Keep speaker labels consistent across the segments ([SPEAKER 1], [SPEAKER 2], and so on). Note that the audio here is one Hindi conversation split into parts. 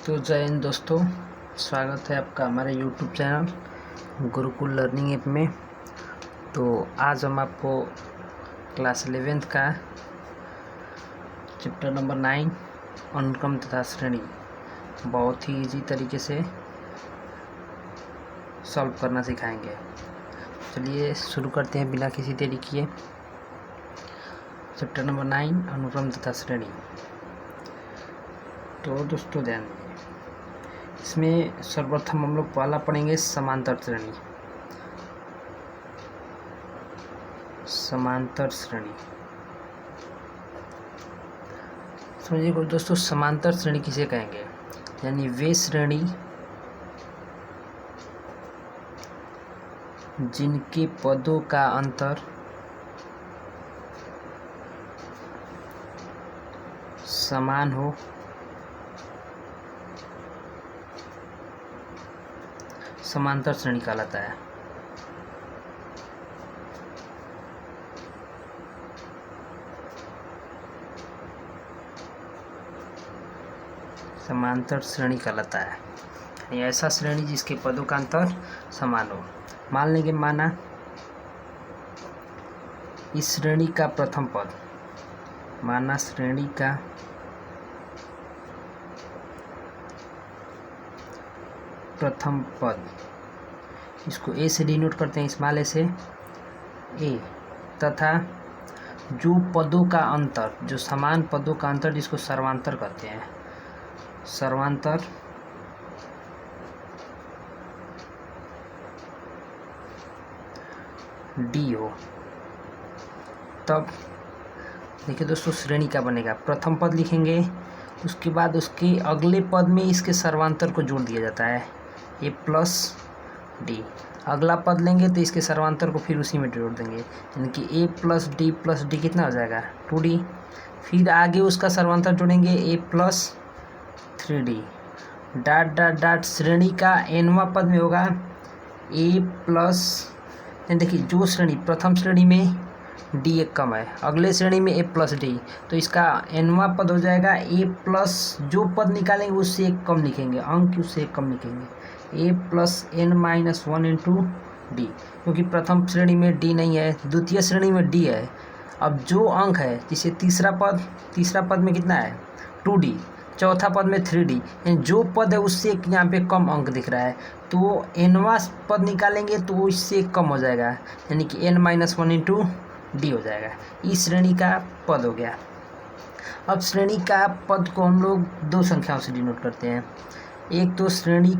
[SPEAKER 1] तो जय हिंद दोस्तों, स्वागत है आपका हमारे YouTube channel Gurukul learning app में। तो आज हम आपको क्लास 11th का चैप्टर नंबर 9 अनुक्रम तथा श्रेणी बहुत ही इजी तरीके से सॉल्व करना सिखाएंगे। चलिए शुरू करते हैं बिना किसी देरी किए। चैप्टर नंबर 9 अनुक्रम तथा श्रेणी। तो दोस्तों ध्यान दीजिए, इसमें सर्वप्रथम हम लोग पहला पढ़ेंगे समांतर श्रेणी। समांतर श्रेणी समझिए दोस्तों, समांतर श्रेणी किसे कहेंगे? यानी वे श्रेणी जिनके पदों का अंतर समान हो समांतर श्रेणी कहलाता है। समांतर श्रेणी कहलाता है यानी ऐसा श्रेणी जिसके पदों का अंतर समान हो। मान लेंगे, माना इस श्रेणी का प्रथम पद, माना श्रेणी का प्रथम पद, इसको ए से डिनोट करते हैं, स्मॉल ए से ए, तथा जो पदों का अंतर, जो समान पदों का अंतर जिसको सर्वांतर कहते हैं, सर्वांतर डी हो, तब देखिए दोस्तों श्रेणी क्या बनेगा। प्रथम पद लिखेंगे, उसके बाद उसके अगले पद में इसके सर्वांतर को जोड़ दिया जाता है, ए प्लस डी। अगला पद लेंगे तो इसके सर्वांतर को फिर उसी में जोड़ देंगे, यानी कि ए प्लस डी कितना हो जाएगा 2d। फिर आगे उसका सर्वांतर जोड़ेंगे A plus 3d, dot dot dot. श्रेणी का nवां पद में होगा ए प्लस, देखिए जो श्रेणी प्रथम श्रेणी में डी एक कम है, अगले श्रेणी में ए प्लस डी, तो इसका nवां पद हो जाएगा ए प्लस, जो पद निकालेंगे उससे एक कम लिखेंगे, अंक उससे एक कम लिखेंगे, ए प्लस n-1 इंटू डी, क्योंकि प्रथम श्रेणी में डी नहीं है, द्वितीय श्रेणी में डी है। अब जो अंक है, जैसे तीसरा पद में कितना है 2d, चौथा पद में 3d, यानी जो पद है उससे यहाँ पे कम अंक दिख रहा है, तो nवां पद निकालेंगे तो इससे कम हो जाएगा, यानी कि n-1 इंटू डी हो जाएगा। इस श्रेणी का पद हो गया। अब श्रेणी का पद को हम लोग दो संख्याओं से डिनोट करते हैं। एक तो श्रेणी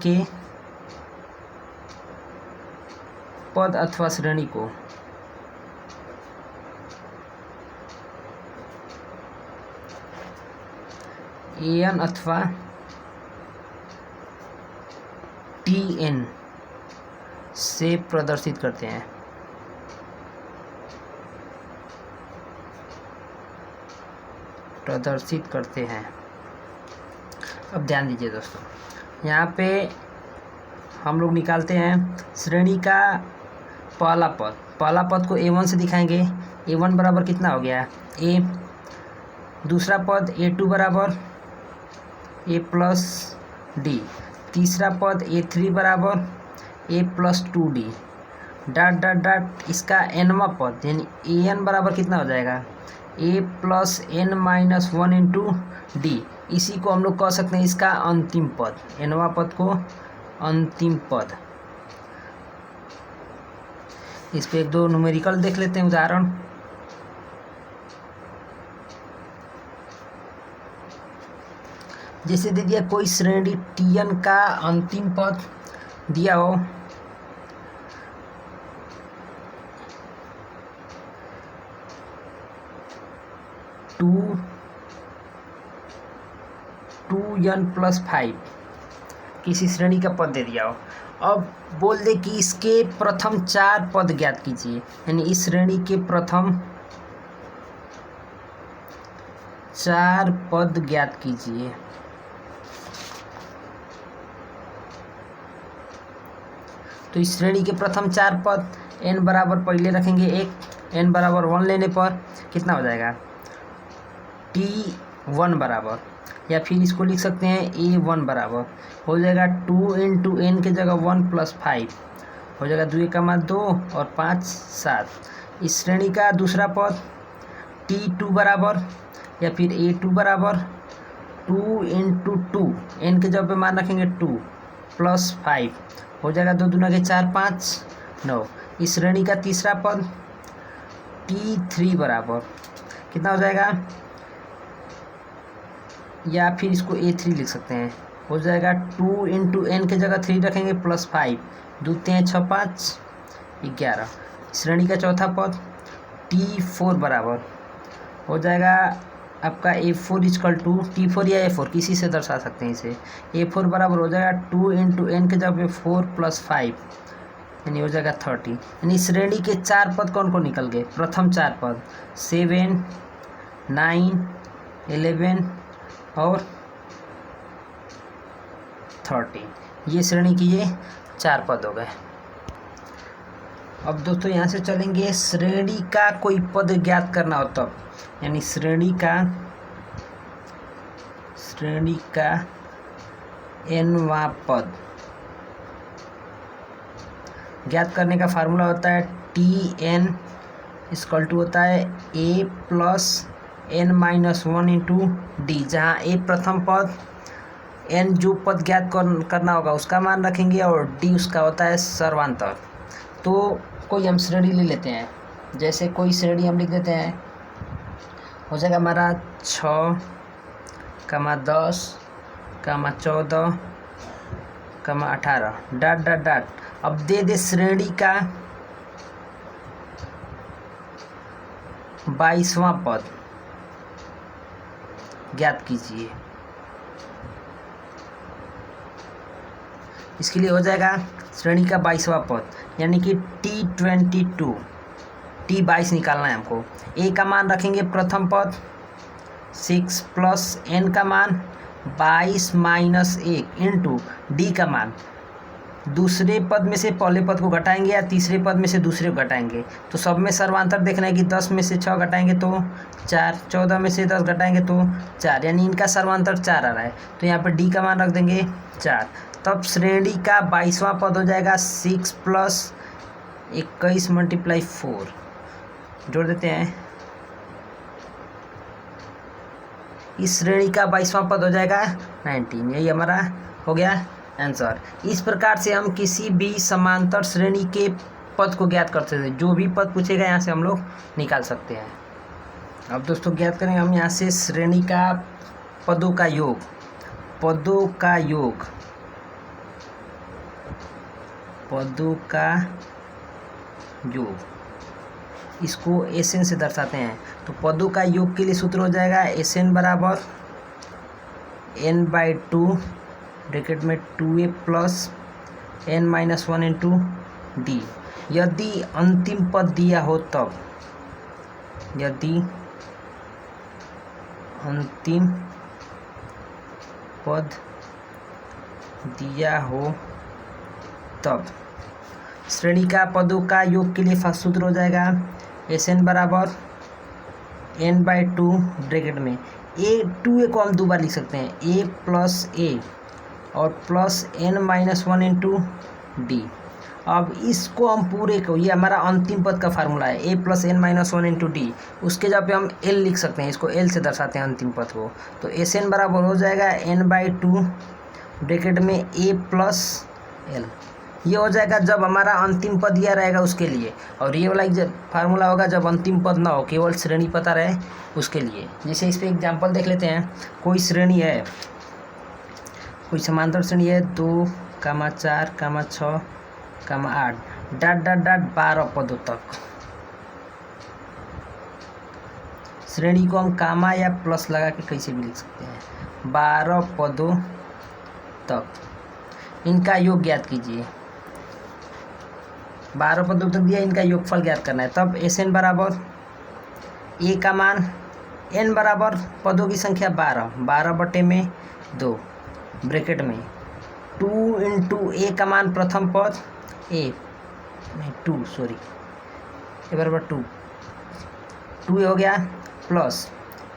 [SPEAKER 1] के पद अथवा श्रेणी को an अथवा tn से प्रदर्शित करते हैं। अब ध्यान दीजिए दोस्तों, यहाँ पे हम लोग निकालते हैं श्रेणी का पहला पद को a1 से दिखाएंगे। a1 बराबर कितना हो गया a, दूसरा पद a2 बराबर a प्लस डी, तीसरा पद a3 बराबर a plus 2d, dot dot dot. इसका nवां पद यानी an बराबर कितना हो जाएगा a plus n-1 into D, इसी को हम लोग कह सकते हैं इसका अंतिम पद, nवां पद को अंतिम पद। इस पे एक दो न्यूमेरिकल देख लेते हैं उदाहरण। जैसे दे दिया कोई श्रेणी tn का अंतिम पद दिया हो, टू n प्लस 5, किसी श्रेणी का पद दे दिया हो। अब बोल दे कि इसके प्रथम 4 पद ज्ञात कीजिए, यानी इस श्रेणी के प्रथम 4 पद ज्ञात कीजिए। तो इस श्रेणी के प्रथम 4 पद n बराबर पहले रखेंगे 1, n बराबर 1 लेने पर कितना हो जाएगा 1 बराबर, या फिर इसको लिख सकते हैं A1 बराबर हो जाएगा 2 इंटू एन के जगह 1 प्लस 5 हो जाएगा 2 और 5 7। इस श्रेणी का दूसरा पद T2 बराबर, या फिर A2 बराबर 2 इंटू 2 एन के जगह पे मान रखेंगे 2 प्लस 5 हो जाएगा 2 दूना के 4 5 9। इस श्रेणी का तीसरा पद T3 बराबर कितना हो जाएगा, या फिर इसको A3 लिख सकते हैं, हो जाएगा 2 इंटू एन के जगह 3 रखेंगे प्लस 5 2 3 6 5 11। श्रेणी का चौथा पद T4 बराबर हो जाएगा आपका A4 इक्वल टू T4 या A4 किसी से दर्शा सकते हैं इसे। A4 बराबर हो जाएगा 2 इंटू एन के जगह 4 प्लस 5 यानी हो जाएगा 30। यानी श्रेणी के 4 पद कौन कौन निकल गए, प्रथम 4 पद 7 9 11 और 30, ये श्रेणी की ये 4 पद हो गए। अब दोस्तों यहाँ से चलेंगे श्रेणी का कोई पद ज्ञात करना हो तब, यानी श्रेणी का nवां पद ज्ञात करने का फार्मूला होता है Tn इक्वल टू होता है A plus n minus 1 into D, जहाँ A प्रथम पद, n जो पद ज्ञात करना होगा उसका मान रखेंगे और d उसका होता है सर्वांतर। तो कोई हम श्रेणी ले लेते हैं, जैसे कोई श्रेणी हम लिख देते हैं, हो जाएगा हमारा 6, 10, 14, 18 डॉट डॉट डॉट। अब दे श्रेणी का 22वां पद ज्ञात कीजिए। इसके लिए हो जाएगा श्रेणी का 22वां पद यानी कि T22, T22 निकालना है हमको। A का मान रखेंगे प्रथम पद 6 प्लस n का मान 22 माइनस 1 इंटू डी का मान, दूसरे पद में से पहले पद को घटाएंगे या तीसरे पद में से दूसरे को घटाएंगे। तो सब में सर्वांतर देखना है कि 10 में से 6 घटाएंगे तो 4, 14 में से 10 घटाएंगे तो 4, यानी इनका सर्वांतर 4 आ रहा है। तो यहाँ पर डी का मान रख देंगे 4। तब श्रेणी का 22वां पद हो जाएगा 6 प्लस 21 मल्टीप्लाई 4, जोड़ देते हैं। इस श्रेणी का 22वां पद हो जाएगा 19। यही हमारा हो गया आंसर। इस प्रकार से हम किसी भी समांतर श्रेणी के पद को ज्ञात कर सकते हैं। जो भी पद पूछेगा यहाँ से हम लोग निकाल सकते हैं। अब दोस्तों ज्ञात करेंगे हम यहाँ से श्रेणी का पदों का योग, पदों का योग, इसको एसएन से दर्शाते हैं। तो पदों का योग के लिए सूत्र हो जाएगा एसएन बराबर n/2 ब्रैकेट में 2a plus n minus 1 into D. यदि अंतिम पद दिया हो तब, यदि अंतिम पद दिया हो तब श्रेणी का पदों का योग के लिए सूत्र हो जाएगा एसएन बराबर n/2 ब्रैकेट में a को हम 2 बार लिख सकते हैं, a प्लस a और plus n minus 1 into D. अब इसको हम पूरे को, ये हमारा अंतिम पद का फार्मूला है, a plus n minus 1 into D. उसके जगह पे हम l लिख सकते हैं, इसको l से दर्शाते हैं अंतिम पद को। तो एस एन बराबर हो जाएगा n/2 ब्रैकेट में a प्लस l। ये हो जाएगा जब हमारा अंतिम पद यह रहेगा उसके लिए, और ये वाला जब फार्मूला होगा जब अंतिम पद ना हो, केवल श्रेणी पता रहे उसके लिए। जैसे इस पर एग्जाम्पल देख लेते हैं। कोई श्रेणी है, कोई समांतर श्रेणी है 2, 4, 6, 8 डॉट डॉट डॉट 12 पदों तक। श्रेणी को हम कामा या प्लस लगा के कैसे भी लिख सकते हैं। 12 पदों तक इनका योग ज्ञात कीजिए। 12 पदों तक दिया, इनका योगफल ज्ञात करना है। तब एस एन बराबर ए का मान, एन बराबर पदों की संख्या 12 बटे में 2 ब्रैकेट में 2 इंटू ए का मान प्रथम पद ए बराबर 2 हो गया, प्लस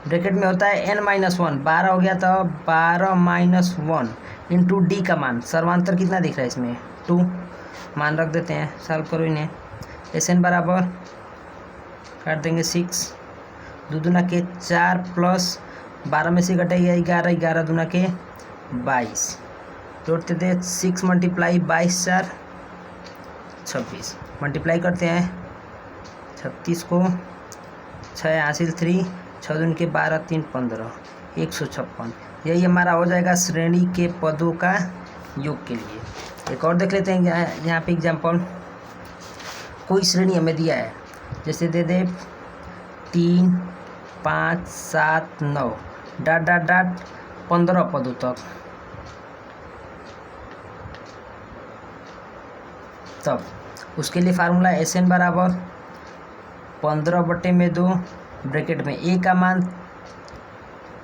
[SPEAKER 1] ब्रैकेट में होता है n-1, 12 हो गया तो 12-1 इंटू डी का मान, सर्वांतर कितना दिख रहा है इसमें 2, मान रख देते हैं, सॉल्व करो इन्हें। एस एन बराबर काट देंगे 6, 2 दूना के 4 प्लस 12 में से घटेगा 11, 11 दूना के 22, जोड़ते थे 6 मल्टीप्लाई 22 4 26, मल्टीप्लाई करते हैं 36 को 6 हासिल 3, 6 दून के 12 3 15, 156। यही हमारा हो जाएगा श्रेणी के पदों का योग के लिए। एक और देख लेते हैं यहाँ पे एग्जाम्पल। कोई श्रेणी हमें दिया है, जैसे दे दे 3 5 7 9 डाट डाट डाट 15 पदों तक, तब उसके लिए फार्मूला एस एन बराबर 15/2 ब्रैकेट में ए का मान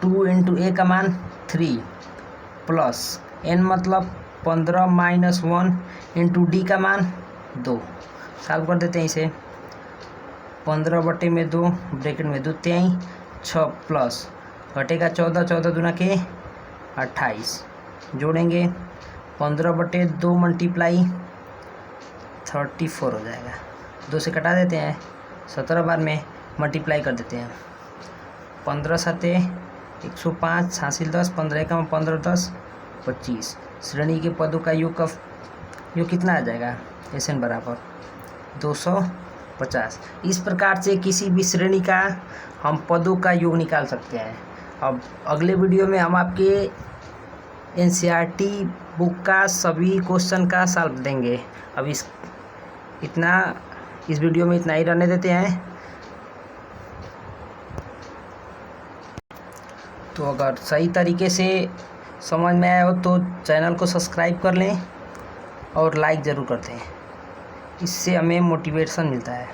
[SPEAKER 1] 2 इंटू ए का मान 3 प्लस एन मतलब 15-1 इंटू डी का मान 2। सॉल्व कर देते हैं इसे। 15/2 ब्रैकेट में 2 3 6 प्लस घटेगा 14, 14 दूना के 28, जोड़ेंगे 15/2 मल्टीप्लाई 34 हो जाएगा, 2 से कटा देते हैं, 17 बार में मल्टीप्लाई कर देते हैं। 15 7 105 हासिल 10, 15 का 15 10 25। श्रेणी के पदों का योग कितना आ जाएगा, एस एन बराबर 250। इस प्रकार से किसी भी श्रेणी का हम पदों का योग निकाल सकते हैं। अब अगले वीडियो में हम आपके एनसीईआरटी बुक का सभी क्वेश्चन का सॉल्व देंगे। अब इस वीडियो में इतना ही रहने देते हैं। तो अगर सही तरीके से समझ में आया हो तो चैनल को सब्सक्राइब कर लें और लाइक ज़रूर कर दें, इससे हमें मोटिवेशन मिलता है।